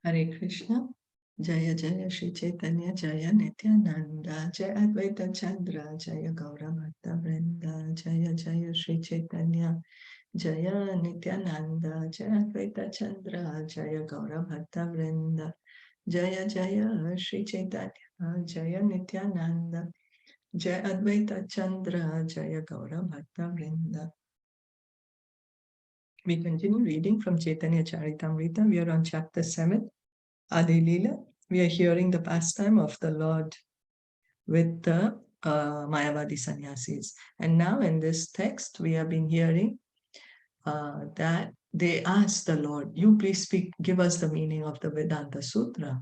Hare Krishna. Jaya Jaya Shri Chaitanya Jaya Nityananda Jaya Advaita Chandra Jaya Gaura Bhakta Vrinda Jaya Jaya Shri Chaitanya Jaya Nityananda Jaya Advaita Chandra Jaya Gaura Bhakta Vrinda Jaya Jaya Shri Chaitanya Jaya Nityananda Jaya Advaita Chandra Jaya Gaura Bhakta Vrinda. We continue reading from Caitanya Caritamrita. We are on chapter 7. Adi-Lila, we are hearing the pastime of the Lord with the Mayavadi Sanyases. And now in this text, we have been hearing that they asked the Lord, you please speak, give us the meaning of the Vedanta Sutra.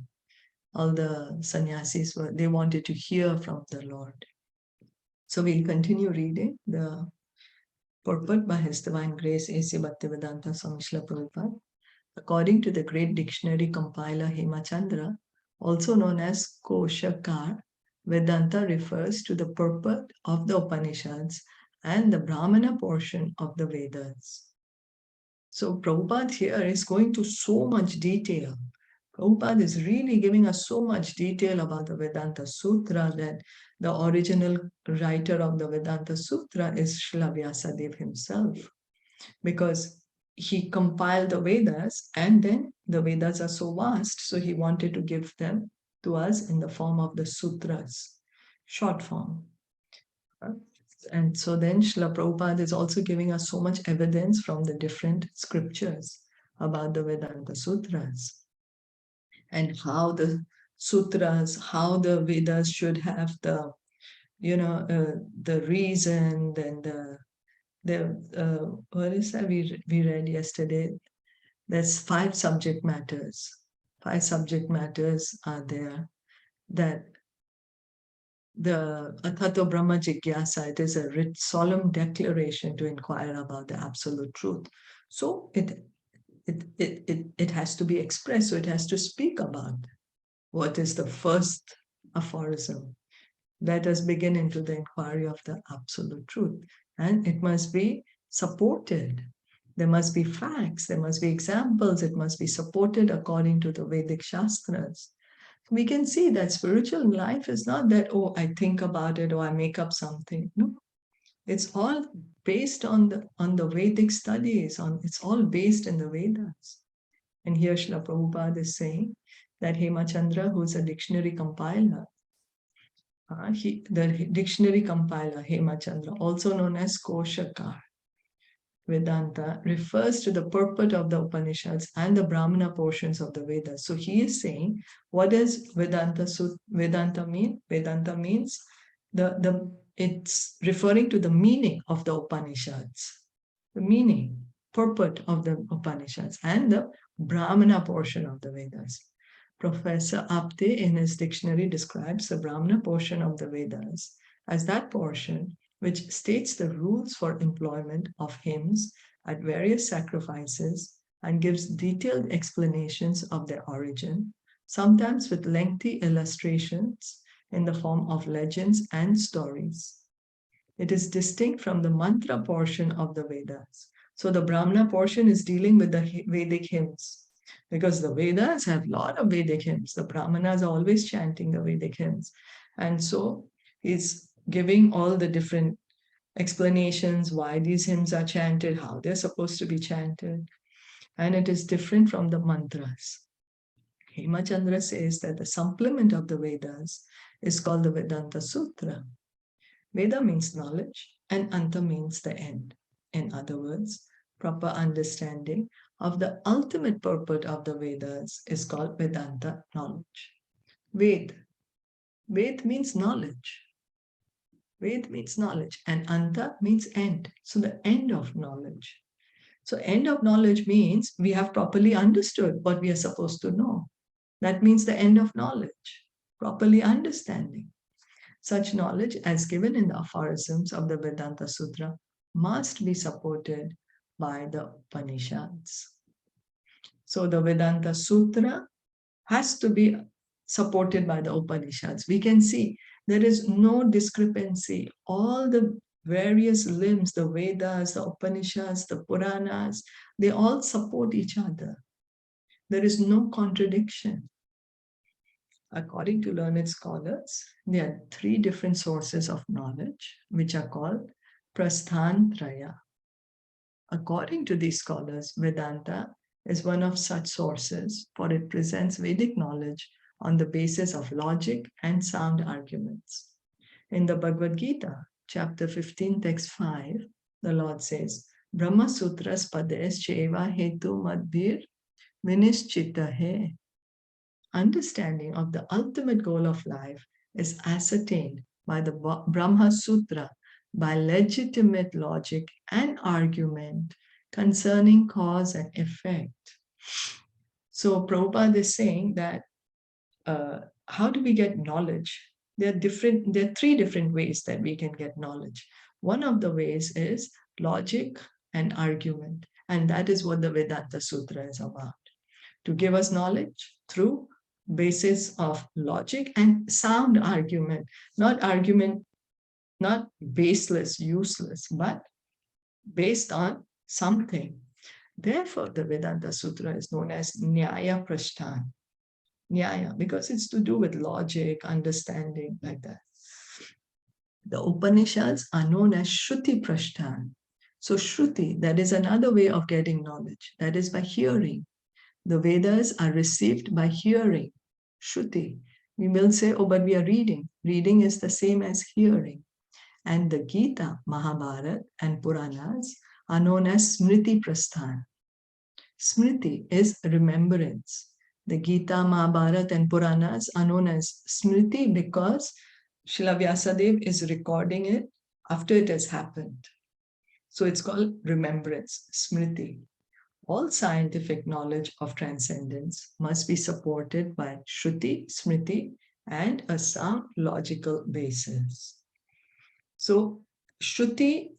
All the Sanyasis, they wanted to hear from the Lord. So we'll continue reading the purport by His Divine Grace, A.C. Bhaktivedanta Swami Srila Prabhupada. According to the great dictionary compiler Hemachandra, also known as Koshakar, Vedanta refers to the purport of the Upanishads and the Brahmana portion of the Vedas. So Prabhupada here is going to so much detail. Prabhupada is really giving us so much detail about the Vedanta Sutra that the original writer of the Vedanta Sutra is Srila Vyasadeva himself, because he compiled the Vedas, and then the Vedas are so vast, so he wanted to give them to us in the form of the sutras, short form. And so then Srila Prabhupada is also giving us so much evidence from the different scriptures about the Vedanta Sutras, and how the sutras, how the Vedas should have the, the reason, and what is that we read yesterday? There's 5 subject matters. 5 subject matters are there. That the Athato Brahma Jigyasa, it is a solemn declaration to inquire about the absolute truth. So it has to be expressed, so it has to speak about what is the first aphorism. Let us begin into the inquiry of the absolute truth. And it must be supported. There must be facts, there must be examples, it must be supported according to the Vedic Shastras. We can see that spiritual life is not that, oh, I think about it or I make up something. No, it's all based on the Vedic studies, it's all based in the Vedas. And here Srila Prabhupada is saying that Hemachandra, who's a dictionary compiler, the dictionary compiler Hemachandra, also known as Koshakar, Vedanta, refers to the purport of the Upanishads and the Brahmana portions of the Vedas. So he is saying, what does Vedanta mean? Vedanta means it's referring to the meaning of the Upanishads, the meaning, purport of the Upanishads, and the Brahmana portion of the Vedas. Professor Apte in his dictionary describes the Brahmana portion of the Vedas as that portion which states the rules for employment of hymns at various sacrifices and gives detailed explanations of their origin, sometimes with lengthy illustrations in the form of legends and stories. It is distinct from the mantra portion of the Vedas. So the Brahmana portion is dealing with the Vedic hymns, because the Vedas have a lot of Vedic hymns. The Brahmanas are always chanting the Vedic hymns. And so he's giving all the different explanations why these hymns are chanted, how they're supposed to be chanted. And it is different from the mantras. Hemachandra says that the supplement of the Vedas is called the Vedanta Sutra. Veda means knowledge and Anta means the end. In other words, proper understanding of the ultimate purport of the Vedas is called Vedanta knowledge. Ved means knowledge. Ved means knowledge, and Anta means end. So the end of knowledge. So end of knowledge means we have properly understood what we are supposed to know. That means the end of knowledge, properly understanding. Such knowledge, as given in the aphorisms of the Vedanta Sutra, must be supported by the Upanishads. So the Vedanta Sutra has to be supported by the Upanishads. We can see there is no discrepancy. All the various limbs, the Vedas, the Upanishads, the Puranas, they all support each other. There is no contradiction. According to learned scholars, there are three different sources of knowledge, which are called Prasthantraya. According to these scholars, Vedanta is one of such sources, for it presents Vedic knowledge on the basis of logic and sound arguments. In the Bhagavad Gita, chapter 15, text 5, the Lord says, Brahma Sutras Pades Cheva Hetu Madhir Vinischitahe. Understanding of the ultimate goal of life is ascertained by the Brahma Sutra by legitimate logic and argument concerning cause and effect. So Prabhupada is saying that how do we get knowledge? There are three different ways that we can get knowledge. One of the ways is logic and argument, and that is what the Vedanta Sutra is about. To give us knowledge through basis of logic and sound argument, not baseless, useless, but based on something. Therefore, the Vedanta Sutra is known as Nyaya Prashthan. Nyaya, because it's to do with logic, understanding, like that. The Upanishads are known as Shruti Prashthan. So Shruti, that is another way of getting knowledge. That is by hearing. The Vedas are received by hearing. Shruti. We will say, oh, but we are reading. Reading is the same as hearing. And the Gita, Mahabharata, and Puranas are known as Smriti Prasthan. Smriti is remembrance. The Gita, Mahabharata, and Puranas are known as Smriti because Srila Vyasadeva is recording it after it has happened. So it's called remembrance, Smriti. All scientific knowledge of transcendence must be supported by Shruti, Smriti, and a sound logical basis. So Shruti,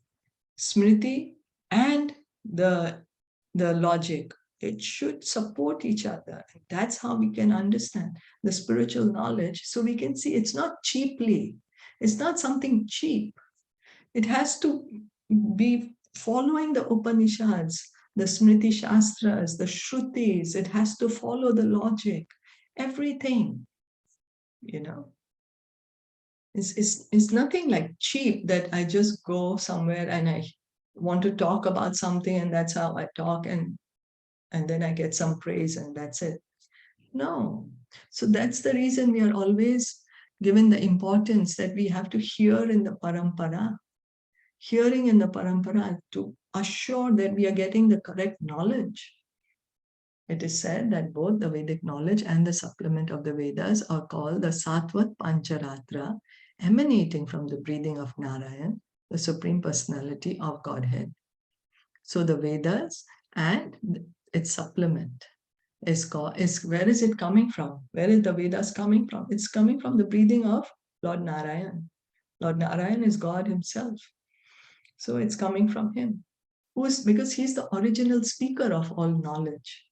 Smriti, and the logic, it should support each other. That's how we can understand the spiritual knowledge. So we can see it's not cheaply. It's not something cheap. It has to be following the Upanishads, the Smriti Shastras, the Shrutis. It has to follow the logic, everything, you know. It's nothing like cheap that I just go somewhere and I want to talk about something and that's how I talk and then I get some praise and that's it. No. So that's the reason we are always given the importance that we have to hear in the parampara. Hearing in the parampara to assure that we are getting the correct knowledge. It is said that both the Vedic knowledge and the supplement of the Vedas are called the Sattvat Pancharatra, emanating from the breathing of Narayan, the Supreme Personality of Godhead. So the Vedas and its supplement is where is it coming from? Where is the Vedas coming from? It's coming from the breathing of Lord Narayan. Lord Narayan is God himself. So it's coming from him. Because he's the original speaker of all knowledge.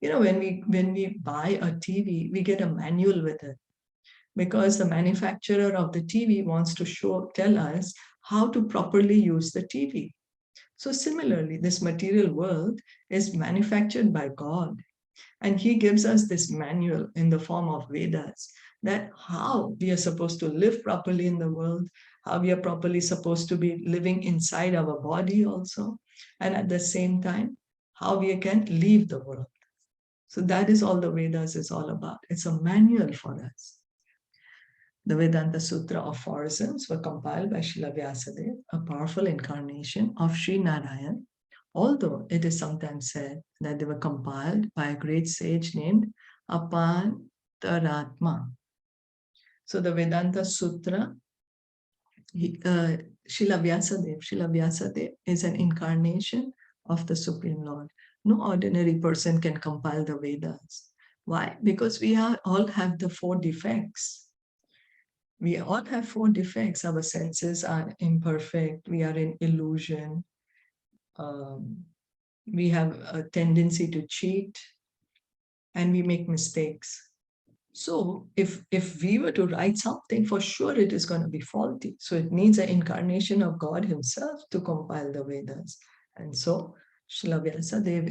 You know, when we buy a TV, we get a manual with it. Because the manufacturer of the TV wants to tell us how to properly use the TV. So similarly, this material world is manufactured by God. And he gives us this manual in the form of Vedas, that how we are supposed to live properly in the world, how we are properly supposed to be living inside our body also, and at the same time, how we can leave the world. So that is all the Vedas is all about. It's a manual for us. The Vedanta Sutra of Phorisms were compiled by Srila Vyasadeva, a powerful incarnation of Sri Narayan, although it is sometimes said that they were compiled by a great sage named Apantaratma. So the Vedanta Sutra, Srila Vyasadeva is an incarnation of the Supreme Lord. No ordinary person can compile the Vedas. Why? Because we all have the 4 defects. We all have 4 defects. Our senses are imperfect. We are in illusion. We have a tendency to cheat and we make mistakes. So if we were to write something, for sure it is going to be faulty. So it needs an incarnation of God himself to compile the Vedas. And so Srila Vyasadeva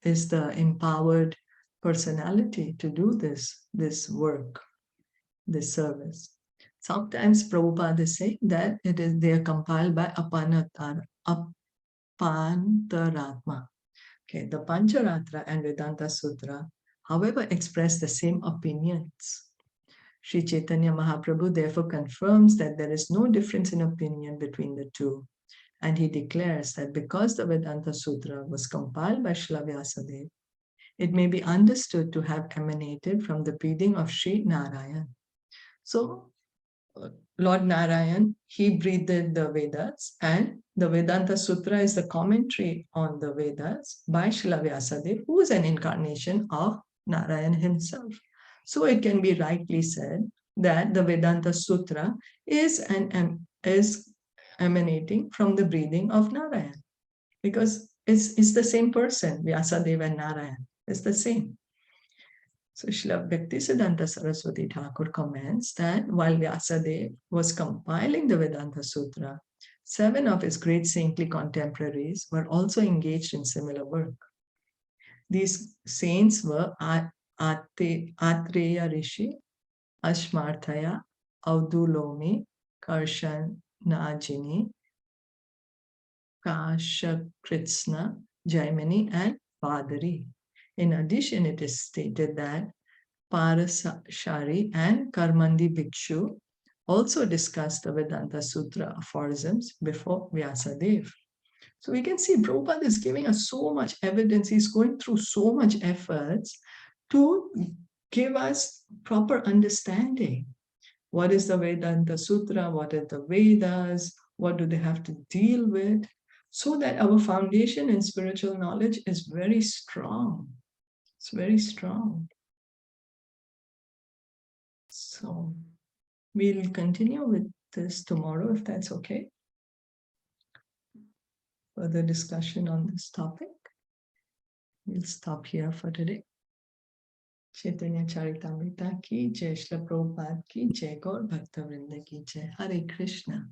is the empowered personality to do this work, this service. Sometimes Prabhupada is saying that they are compiled by Apantaratma. Okay, the Pancharatra and Vedanta Sutra, however, express the same opinions. Sri Chaitanya Mahaprabhu therefore confirms that there is no difference in opinion between the two. And he declares that because the Vedanta Sutra was compiled by Srila Vyasadeva, it may be understood to have emanated from the breathing of Sri Narayan. So, Lord Narayan, he breathed the Vedas, and the Vedanta Sutra is the commentary on the Vedas by Srila Vyasadeva, who is an incarnation of Narayan himself. So it can be rightly said that the Vedanta Sutra is emanating from the breathing of Narayan, because it's the same person, Vyasadeva and Narayan. It's the same. So Srila Bhaktisiddhanta Saraswati Thakur comments that while Vyasadeva was compiling the Vedanta Sutra, 7 of his great saintly contemporaries were also engaged in similar work. These saints were Atreya Rishi, Ashmarthaya, Audulomi, Karshanajini, Kashakritsna, Jaimini, and Padari. In addition, it is stated that Parashari and Karmandi Bhikshu also discussed the Vedanta Sutra aphorisms before Vyasadeva. So we can see Prabhupada is giving us so much evidence. He's going through so much efforts to give us proper understanding. What is the Vedanta Sutra? What are the Vedas? What do they have to deal with? So that our foundation in spiritual knowledge is very strong. It's very strong. So we'll continue with this tomorrow, if that's okay. Further discussion on this topic. We'll stop here for today. Caitanya Caritamrita ki jai, Shilpa Prabhupada ki jai, Gaur Bhakta Vrinda ki jai. Hare Krishna.